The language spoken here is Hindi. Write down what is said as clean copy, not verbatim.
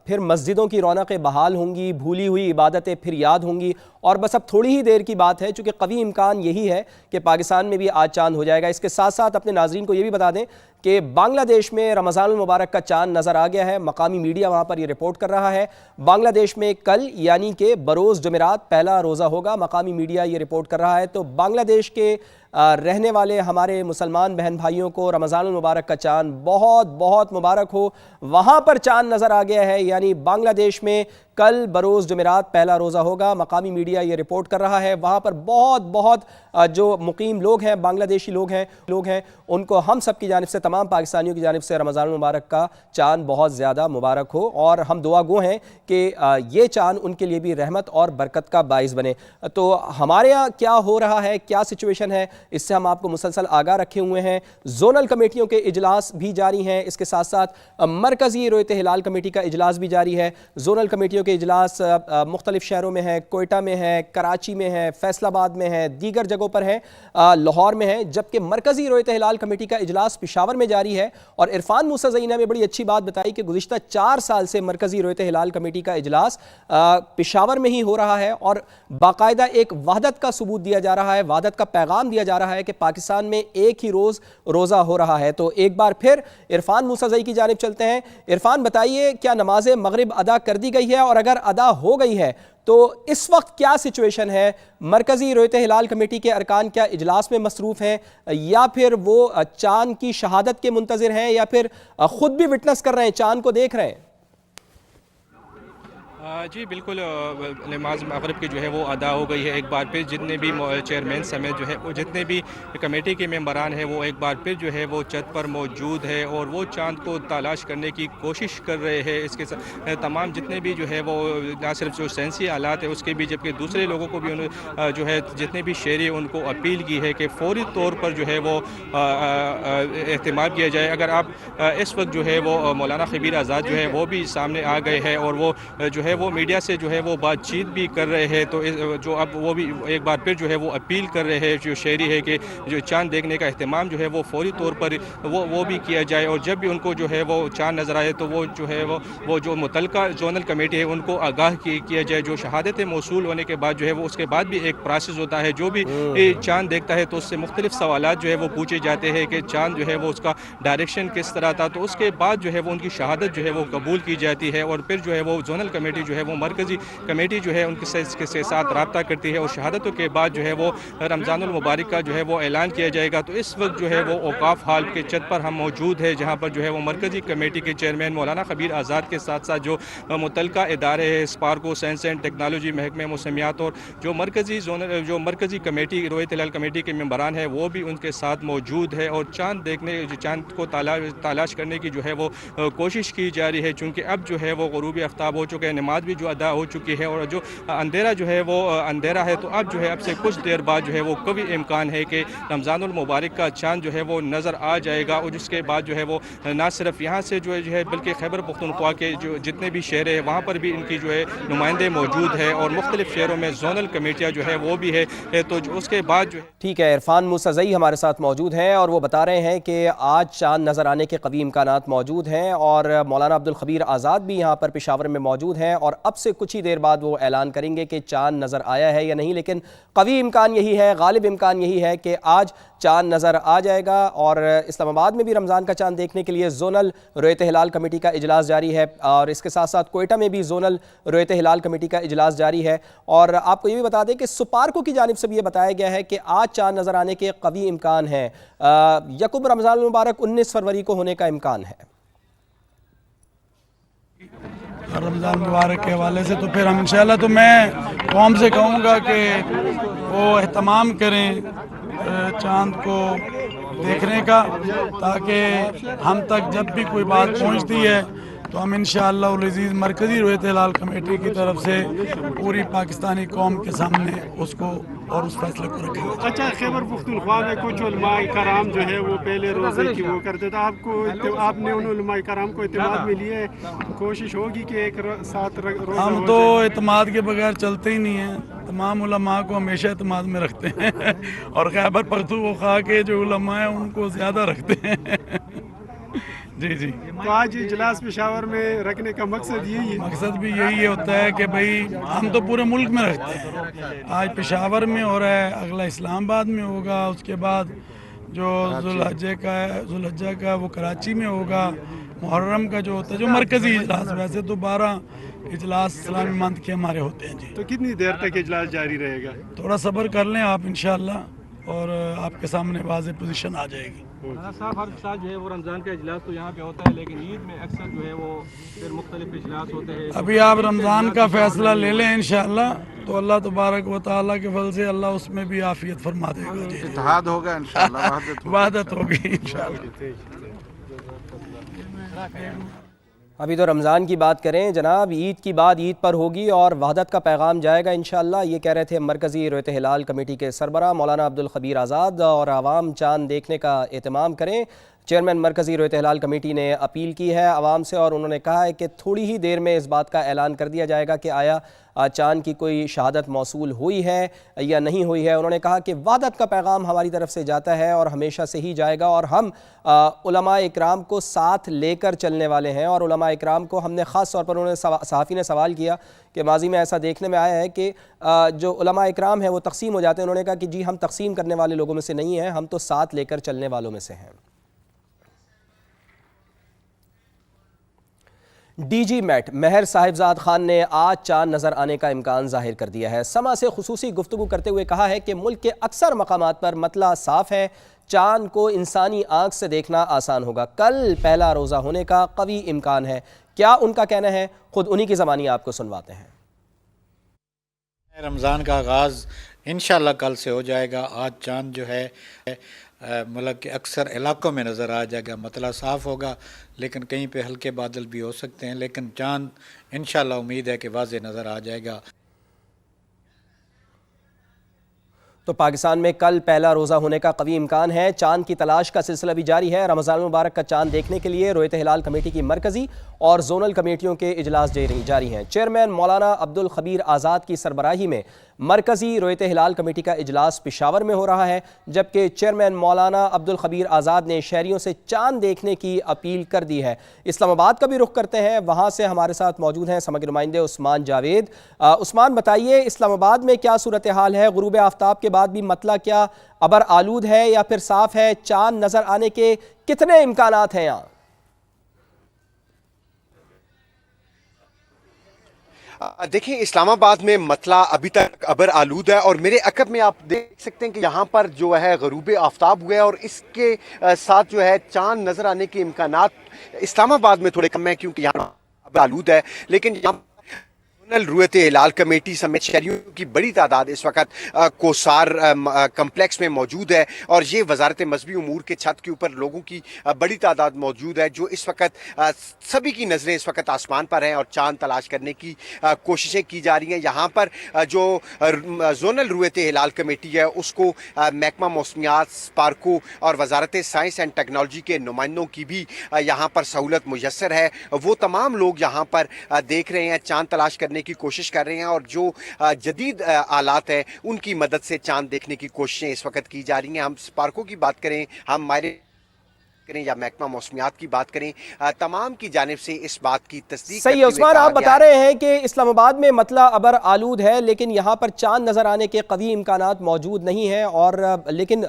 फिर मस्जिदों की रौनकें बहाल होंगी, भूली हुई इबादतें फिर याद होंगी और बस अब थोड़ी ही देर की बात है, चूँकि कवी इम्कान यही है कि पाकिस्तान में भी आज चांद हो जाएगा। इसके साथ साथ अपने नाजरीन को ये भी बता दें कि बांग्लादेश में रमज़ानुल मुबारक का चांद नज़र आ गया है। मकामी मीडिया वहाँ पर ये रिपोर्ट कर रहा है। बांग्लादेश में कल यानी कि बरोज़ जुमेरात पहला रोज़ा होगा, मकामी मीडिया ये रिपोर्ट कर रहा है। तो बांग्लादेश के रहने वाले हमारे मुसलमान बहन भाइयों को रमज़ानुल मुबारक का चांद बहुत बहुत मुबारक हो। वहाँ पर चांद नज़र आ गया है, यानी बांग्लादेश में कल बरोज़ जुमेरात पहला रोज़ा होगा। मकामी मीडिया ये रिपोर्ट कर रहा है। वहाँ पर बहुत बहुत जो मुकीम लोग हैं, बांग्लादेशी लोग हैं, उनको हम सब की जानिब से, तमाम पाकिस्तानियों की जानिब से रमज़ानुल मुबारक का चांद बहुत ज़्यादा मुबारक हो और हम दुआ गो हैं कि ये चांद उनके लिए भी रहमत और बरकत का बाइस बने। तो हमारे यहाँ क्या हो रहा है, क्या सिचुएशन है, इससे हम आपको मुसलसल आगाह रखे हुए हैं। जोनल कमेटियों के इजलास भी जारी हैं, इसके साथ साथ मरकज़ी रोयत हिलाल कमेटी का इजलास भी जारी है। जोनल कमेटियों के इजलास मुख्तलिफ शहरों में है, कोयटा में है, कराची में है, फैसलाबाद में है, दीगर जगहों पर है, लाहौर में है, जबकि मरकज़ी रोयत हिलाल कमेटी का इजलास पेशावर में जारी है। और इरफान मूसा ज़ईना ने बड़ी अच्छी बात बताई कि गुज़िश्ता 4 साल से मरकज़ी रोयत हिलाल कमेटी का इजलास पेशावर में ही हो रहा है और बाकायदा एक वहदत का सबूत दिया जा रहा है, वहदत का पैगाम दिया जा रहा है कि पाकिस्तान में एक ही रोज़ रोज़ा हो रहा है। तो एक बार फिर इरफान मूसा ज़ई की जानिब चलते हैं। इरफान, बताइए, क्या नमाज मगरिब अदा कर दी गई है और अगर अदा हो गई है तो इस वक्त क्या सिचुएशन है? मरकज़ी रोयत हिलाल कमेटी के अरकान क्या इजलास में मसरूफ़ हैं या फिर वो चांद की शहादत के मुंतज़िर हैं या फिर ख़ुद भी विटनेस कर रहे हैं, चांद को देख रहे हैं? जी बिल्कुल, नमाज मगरिब की जो है वो अदा हो गई है। एक बार फिर जितने भी चेयरमैन समेत जो है वो जितने भी कमेटी के मेंबरान हैं वो एक बार फिर जो है वो छत पर मौजूद है और वो चांद को तलाश करने की कोशिश कर रहे हैं। इसके साथ तमाम जितने भी जो है वो ना सिर्फ जो साइंसी आलात है उसके भी, जबकि दूसरे लोगों को भी जो है जितने भी शहरी उनको अपील की है कि फौरी तौर पर जो है वो एहतमाम किया जाए। अगर आप इस वक्त जो है वो मौलाना खबीर आज़ाद जो है वो भी सामने आ गए हैं और वो जो है वो मीडिया से जो है वो बातचीत भी कर रहे हैं। तो जो अब वो भी एक बार फिर जो है वो अपील कर रहे हैं जो शहरी है कि जो चांद देखने का एहतमाम जो है वो फौरी तौर पर वो भी किया जाए और जब भी उनको जो है वो चांद नज़र आए तो वो जो है वो जो मुतलका जोनल कमेटी है उनको आगाह किया जाए। जो शहादतें मौसूल होने के बाद जो है वो उसके बाद भी एक प्रोसेस होता है, जो भी चांद देखता है तो उससे मुख्तलिफ सवालात जो है वो पूछे जाते हैं कि चांद जो है वो उसका डायरेक्शन किस तरह था। तो उसके बाद जो है वो उनकी शहादत जो है वो कबूल की जाती है और फिर जो है वो जोनल कमेटी जो है वो मरकज़ी कमेटी जो है उनके साथ रब्ता करती है और शहादतों के बाद जो है वो रमज़ानुल मुबारक का जो है वो ऐलान किया जाएगा। तो इस वक्त जो है वो औकाफ हाल के छत पर हम मौजूद है, जहाँ पर जो है वो मरकज़ी कमेटी के चेयरमैन मौलाना खबीर आज़ाद के साथ साथ जो मुतलका इदारे हैं, स्पार्को, साइंस एंड टेक्नोलॉजी, महकमे मौसमियात और जो मरकज़ी कमेटी रोयत हिलाल कमेटी के मेंबरान है वो भी उनके साथ मौजूद है और चांद को तलाश करने की जो है वो कोशिश की जा रही है। चूँकि अब जो है वो ग़ुरूब आफ्ताब हो चुके हैं, नमाज भी जो अदा हो चुकी है और जो अंधेरा जो है वो अंधेरा है। तो अब जो है अब से कुछ देर बाद जो है वो कभी इम्कान है कि रमज़ानुल मुबारक का चांद जो है वो नज़र आ जाएगा और जिसके बाद जो है वो ना सिर्फ यहाँ से जो है बल्कि खैबर पख्तूनख्वा के जो जितने भी शहर है वहाँ पर भी इनकी जो है नुमाइंदे मौजूद है और मुख्तलिफ शहरों में जोनल कमेटियाँ जो है वो भी है। तो उसके बाद जो ठीक है, इरफान मूसा ज़ई हमारे साथ मौजूद हैं और वो बता रहे हैं कि आज चांद नज़र आने के कवी इम्कानात मौजूद हैं और मौलाना अब्दुल खबीर आज़ाद भी यहाँ पर पेशावर में मौजूद हैं और अब से कुछ ही देर बाद वो ऐलान करेंगे कि चांद नज़र आया है या नहीं। लेकिन कवी इम्कान यही है, गालिब इम्कान यही है कि आज चांद नज़र आ जाएगा और इस्लामाबाद में भी रमज़ान का चांद देखने के लिए जोनल रोयत हिलाल कमेटी का इजलास जारी है और इसके साथ साथ कोयटा में भी जोनल रोयत हिलाल कमेटी का इजलास जारी है। और आपको ये भी बता दें कि सुपारको की जानिब से भी ये बताया गया है कि आज चांद नज़र आने के कवी इम्कान है। यकूब रमज़ान मुबारक 19 फरवरी को होने का इम्कान है। रमज़ान मुबारक के हवाले से तो फिर हम इंशाल्लाह, तो मैं कौम से कहूँगा कि वो एहतमाम करें चांद को देखने का, ताकि हम तक जब भी कोई बात पहुँचती है तो हम इंशाअल्लाह उल अज़ीज़ मरकज़ी रोयत हिलाल कमेटी की तरफ से पूरी पाकिस्तानी कौम के सामने उसको और उस फैसले को रखेंगे। अच्छा, खैबर पख्तूनख्वा में कुछ उलमाए कराम जो है वो पहले रोज़े की वो करते थे, आपने उन उलमाए कराम को एतमाद में लिए, कोशिश होगी कि एक साथ रोज़ा? हम तो एतमाद के बगैर चलते ही नहीं हैं, तमाम उलमा को हमेशा एतमाद में रखते हैं और खैबर पख्तूनख्वा के जो उलमा हैं उनको ज़्यादा रखते हैं। जी जी। तो आज इजलास पेशावर में रखने का मकसद यही है। मकसद भी यही होता है कि भाई हम तो पूरे मुल्क में रखते हैं, आज पेशावर में हो रहा है, अगला इस्लामाबाद में होगा, उसके बाद जो जुल्हज्जा का वो कराची में होगा, मुहर्रम का जो होता है जो मरकज़ी इजलास, वैसे तो 12 इजलास इस्लामी मंथ के हमारे होते हैं जी। तो कितनी देर तक इजलास जारी रहेगा? थोड़ा सब्र कर लें आप इंशाअल्लाह, और आपके सामने वाज़ेह पोजीशन आ जाएगी। साहब हर साल जो है वो रमज़ान का इजलास तो यहाँ पे होता है, लेकिन ईद में अक्सर जो है वो फिर मुख्तलिफ इजलास होते हैं। अभी आप रमज़ान का फैसला ले लें इंशाअल्लाह, तो अल्लाह तबारक व तआला के फल से अल्लाह उसमें भी आफियत फरमा देगा जी। इत्तेहाद होगा इंशाअल्लाह, वहदत होगी इंशाअल्लाह। अभी तो रमज़ान की बात करें जनाब, ईद की बात ईद पर होगी और वहदत का पैगाम जाएगा इंशाअल्लाह। ये कह रहे थे मरकज़ी रोयत हिलाल कमेटी के सरबराह मौलाना अब्दुल खबीर आज़ाद। और आवाम चाँद देखने का एहतमाम करें। चेयरमैन मरकज़ी रोयत हिलाल कमेटी ने अपील की है आवाम से, और उन्होंने कहा है कि थोड़ी ही देर में इस बात का ऐलान कर दिया जाएगा कि आया चाँद की कोई शहादत मौसूल हुई है या नहीं हुई है। उन्होंने कहा कि वहदत का पैगाम हमारी तरफ से जाता है और हमेशा से ही जाएगा, और हम उलमा इकराम को साथ लेकर चलने वाले हैं। और उलमा इकराम को हमने ख़ास तौर पर, उन्होंने सहाफ़ी ने सवाल किया कि माजी में ऐसा देखने में आया है कि जो उलमा इकराम है वो तकसीम हो जाते हैं। उन्होंने कहा कि जी हम तकसीम करने वाले लोगों में से नहीं हैं, हम तो साथ लेकर चलने वालों में से हैं। डीजी मेट महर साहिबजाद खान ने आज चांद नज़र आने का इम्कान जाहिर कर दिया है। समा से खुसूसी गुफ्तगू करते हुए कहा है कि मुल्क के अक्सर मकामात पर मतला साफ है, चांद को इंसानी आंख से देखना आसान होगा। कल पहला रोज़ा होने का कवी इम्कान है। क्या उनका कहना है, खुद उन्हीं की ज़बानी आपको सुनवाते हैं। रमज़ान का आगाज़ इंशाअल्लाह कल से हो जाएगा। आज चाँद जो है मुल्क के अक्सर इलाकों में नज़र आ जाएगा, मतला साफ़ होगा, लेकिन कहीं पे हल्के बादल भी हो सकते हैं, लेकिन चाँद इंशाअल्लाह उम्मीद है कि वाज़ेह नज़र आ जाएगा। तो पाकिस्तान में कल पहला रोज़ा होने का कवी इम्कान है। चांद की तलाश का सिलसिला भी जारी है। रमज़ान मुबारक का चांद देखने के लिए रोयत हिलाल कमेटी की मरकज़ी और जोनल कमेटियों के इजलास जारी हैं। चेयरमैन मौलाना अब्दुल खबीर आज़ाद की सरबराही में मरकज़ी रोयत हिलाल कमेटी का इजलास पेशावर में हो रहा है, जबकि चेयरमैन मौलाना अब्दुल खबीर आज़ाद ने शहरियों से चांद देखने की अपील कर दी है। इस्लामाबाद का भी रुख करते हैं, वहाँ से हमारे साथ मौजूद हैं समग्र नुमाइंदे उस्मान जावेद। उस्मान, बताइए इस्लामाबाद में क्या सूरत हाल है? गुरूब आफ्ताब के बाद भी मतला क्या अबर आलूद है या फिर साफ है? चांद नजर आने के कितने इम्कानात हैं यहाँ? देखिए, इस्लामाबाद में मतला अभी तक अबर आलूद है और मेरे अकब में आप देख सकते हैं कि यहाँ पर जो है गरूब आफ्ताब हुआ है और इसके साथ जो है चांद नजर आने के इम्कानात इस्लामाबाद में थोड़े कम है, क्योंकि यहाँ अबर आलूद है। लेकिन यहाँ रोयत हिलाल कमेटी समेत शहरियों की बड़ी तादाद इस वक्त कोसार कम्प्लेक्स में मौजूद है और ये वजारत मजहबी उमूर के छत के ऊपर लोगों की बड़ी तादाद मौजूद है, जो इस वक्त सभी की नज़रें इस वक्त आसमान पर हैं और चांद तलाश करने की कोशिशें की जा रही हैं। यहाँ पर जो जोनल रोयत हिलाल कमेटी है उसको महकमा मौसमियात, स्पार्को और वजारत साइंस एंड टेक्नोलॉजी के नुमाइंदों की भी यहाँ पर सहूलत मुयस्सर है। वो तमाम लोग यहाँ पर देख रहे हैं, चांद तलाश करने की कोशिश कर रहे हैं और जो जदीद आलात हैं उनकी मदद से चांद देखने की कोशिशें इस वक्त की जा रही हैं। हम स्पार्को की बात करें, हम मायरे करें या महकमा मौसमियात की बात करें, तमाम की जानिब से इस बात की तस्दीक सही है। उस्मान, आप बता रहे हैं कि इस्लामाबाद में मतला अबर आलूद है, लेकिन यहाँ पर चांद नजर आने के कवी इम्कानात मौजूद नहीं है, और लेकिन